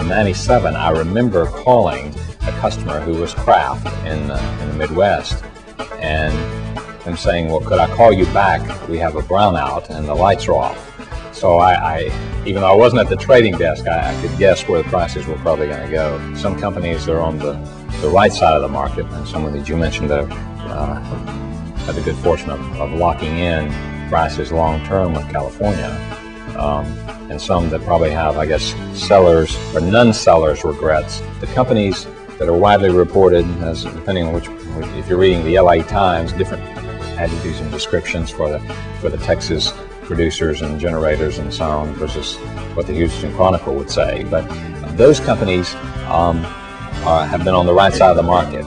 '97, I remember calling a customer who was Kraft in the Midwest, and him saying, well, could I call you back? We have a brownout and the lights are off. So I even though I wasn't at the trading desk, I could guess where the prices were probably going to go. Some companies are on the right side of the market, and some of these you mentioned had the good fortune of locking in prices long term with California, and some that probably have, I guess, sellers or non-sellers regrets. The companies that are widely reported, as depending on which, if you're reading the LA Times, different adjectives and descriptions for the Texas producers and generators and so on versus what the Houston Chronicle would say. But those companies have been on the right side of the market.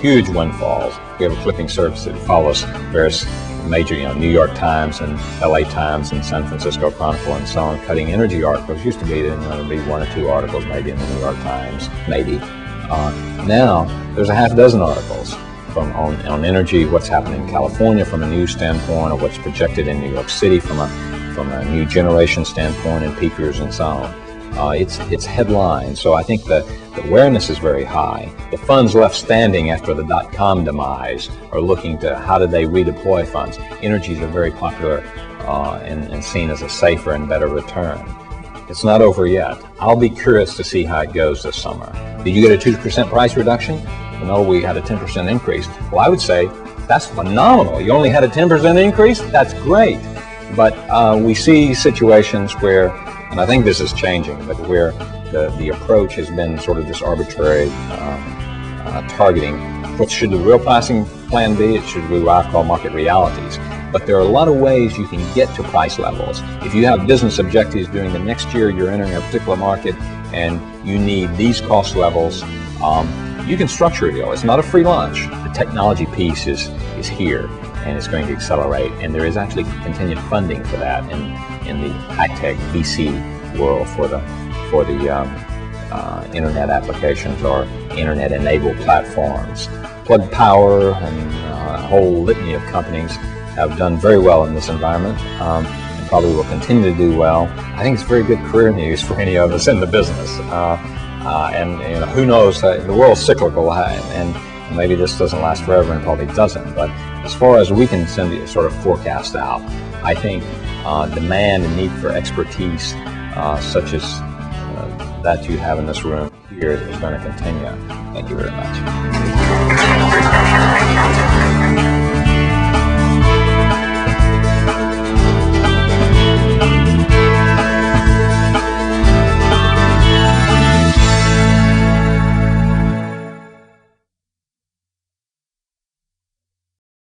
Huge windfalls. We have a clipping service that follows various major, New York Times and LA Times and San Francisco Chronicle and so on, cutting energy articles. Used to be there'd be one or two articles maybe in the New York Times, maybe. Now there's a half dozen articles on energy, what's happening in California from a news standpoint, or what's projected in New York City from a new generation standpoint, and peak years and so on. It's headlines. So I think the awareness is very high. The funds left standing after the .com demise are looking to how do they redeploy funds. Energies are very popular and seen as a safer and better return. It's not over yet. I'll be curious to see how it goes this summer. Did you get a 2% price reduction? No, we had a 10% increase. Well, I would say that's phenomenal. You only had a 10% increase? That's great. But we see situations where, and I think this is changing, but where the approach has been sort of this arbitrary targeting. What should the real pricing plan be? It should be what I call market realities. But there are a lot of ways you can get to price levels. If you have business objectives during the next year, you're entering a particular market, and you need these cost levels, you can structure a deal. It's not a free lunch. The technology piece is here, and it's going to accelerate. And there is actually continued funding for that in the high-tech VC world for the internet applications or internet-enabled platforms. Plug Power and a whole litany of companies have done very well in this environment, and probably will continue to do well. I think it's very good career news for any of us in the business. And who knows? The world's cyclical, and maybe this doesn't last forever, and probably doesn't. But as far as we can sort of forecast out, I think demand and need for expertise, such as that you have in this room here, is going to continue. Thank you very much.